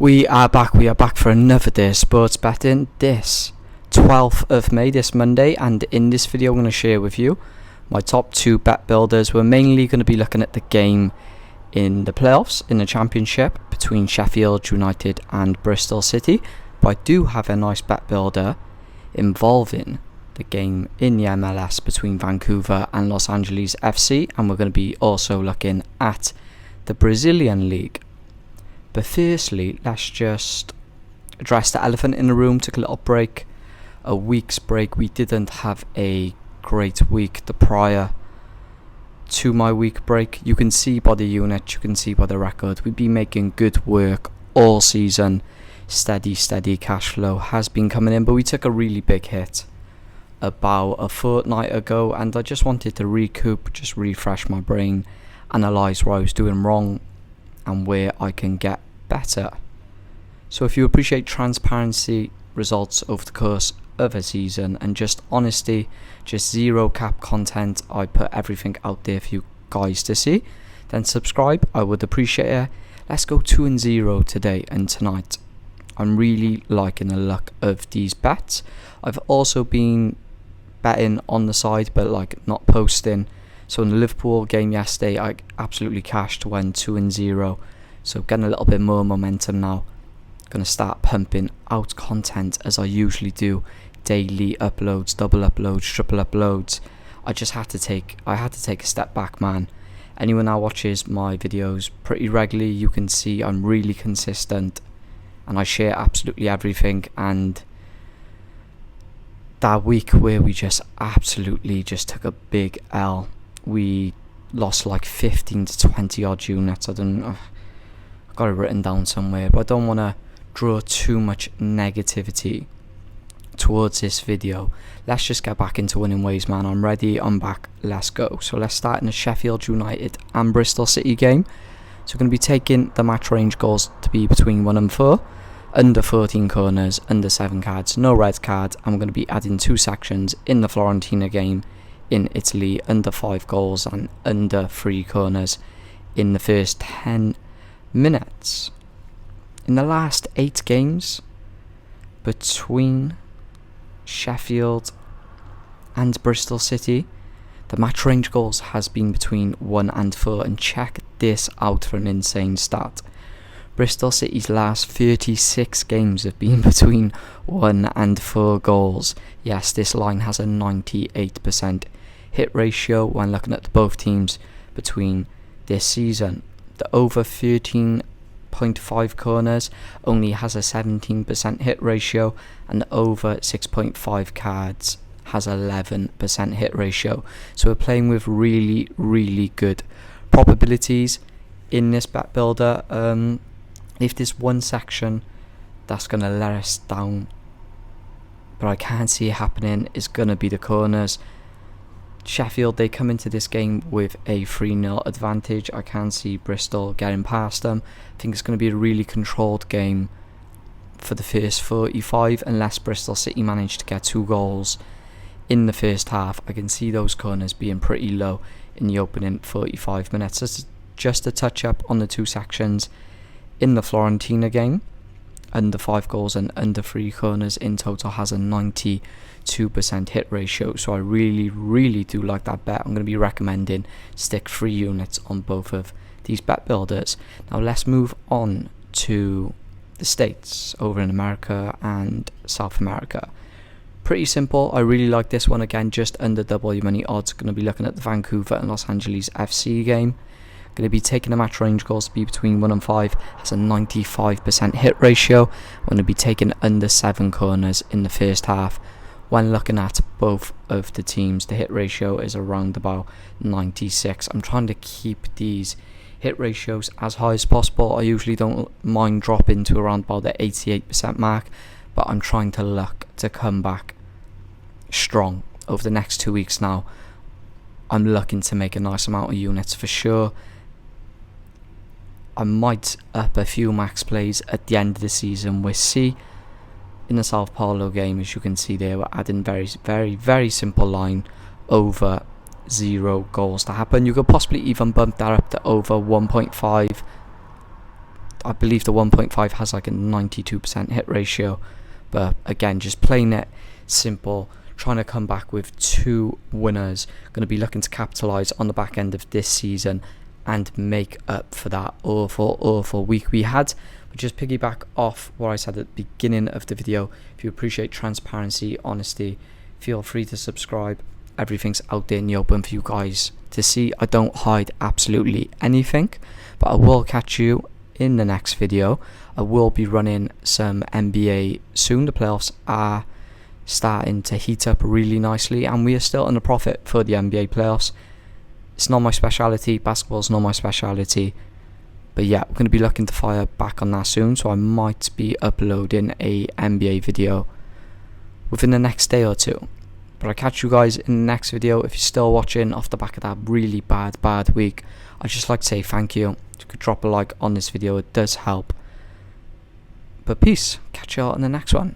We are back for another day of sports betting, this 12th of May, this Monday, and in this video I'm going to share with you my top 2 bet builders. We're mainly going to be looking at the game in the playoffs, in the championship, between Sheffield United and Bristol City, but I do have a nice bet builder involving the game in the MLS between Vancouver and Los Angeles FC, and we're going to be also looking at the Brazilian League. But firstly, let's just address the elephant in the room. Took a little break, a week's break. We didn't have a great week the prior to my week break. You can see by the unit, you can see by the record, we've been making good work all season. Steady cash flow has been coming in, but we took a really big hit about a fortnight ago, and I just wanted to recoup, just refresh my brain, analyse what I was doing wrong and where I can get better. So if you appreciate transparency, results over the course of a season, and just honesty, just zero cap content, I put everything out there for you guys to see, then subscribe, I would appreciate it. Let's go 2-0 today and tonight. I'm really liking the look of these bets. I've also been betting on the side, but not posting. So in the Liverpool game yesterday, I absolutely cashed, went 2-0. So getting a little bit more momentum now. Going to start pumping out content as I usually do. Daily uploads, double uploads, triple uploads. I had to take a step back, man. Anyone that watches my videos pretty regularly, you can see I'm really consistent and I share absolutely everything. And that week where we just absolutely just took a big L, we lost 15 to 20 odd units. I've got it written down somewhere, but I don't want to draw too much negativity towards this video. Let's just get back into winning ways, man. I'm ready, I'm back, let's go. So let's start in the Sheffield United and Bristol City game. So we're going to be taking the match range goals to be between 1 and 4, under 14 corners, under 7 cards, no red cards, and we're going to be adding 2 sections in the Fiorentina game in Italy, under 5 goals and under 3 corners in the first 10 minutes. In the last 8 games between Sheffield and Bristol City, the match range goals has been between 1 and 4, and check this out for an insane stat. Bristol City's last 36 games have been between 1 and 4 goals. Yes, this line has a 98% hit ratio when looking at both teams between this season. The over 13.5 corners only has a 17% hit ratio, and the over 6.5 cards has 11% hit ratio. So we're playing with really good probabilities in this bet builder. If there's one section that's going to let us down, but I can't see it happening, is going to be the corners. Sheffield, they come into this game with a 3-0 advantage. I can't see Bristol getting past them. I think it's going to be a really controlled game for the first 45, unless Bristol City manage to get 2 goals in the first half. I can see those corners being pretty low in the opening 45 minutes. So just a touch up on the 2 sections in the Fiorentina game. Under 5 goals and under 3 corners in total has a 92% hit ratio. So I really do like that bet. I'm going to be recommending stick 3 units on both of these bet builders. Now let's move on to the States, over in America and South America. Pretty simple. I really like this one. Again, just under double your money odds. Going to be looking at the Vancouver and Los Angeles FC game. Going to be taking the match range goals to be between 1 and 5, has a 95% hit ratio. I'm going to be taking under 7 corners in the first half. When looking at both of the teams, the hit ratio is around about 96. I'm trying to keep these hit ratios as high as possible. I usually don't mind dropping to around about the 88% mark, but I'm trying to look to come back strong over the next 2 weeks now. I'm looking to make a nice amount of units for sure. I might up a few max plays at the end of the season. We'll see. In the Sao Paulo game, as you can see there, we're adding very simple line, over 0 goals to happen. You could possibly even bump that up to over 1.5 I believe the 1.5 has like a 92% hit ratio. But again, just playing it simple, trying to come back with 2 winners. Going to be looking to capitalise on the back end of this season and make up for that awful week we had. But just piggyback off what I said at the beginning of the video. If you appreciate transparency, honesty, feel free to subscribe. Everything's out there in the open for you guys to see. I don't hide absolutely anything, but I will catch you in the next video. I will be running some NBA soon. The playoffs are starting to heat up really nicely, and we are still in a profit for the NBA playoffs. It's not my speciality. Basketball's not my speciality. But yeah, we're going to be looking to fire back on that soon, so I might be uploading a NBA video within the next day or two. But I'll catch you guys in the next video. If you're still watching off the back of that really bad week, I'd just like to say thank you. If you could drop a like on this video, it does help. But peace. Catch you all in the next one.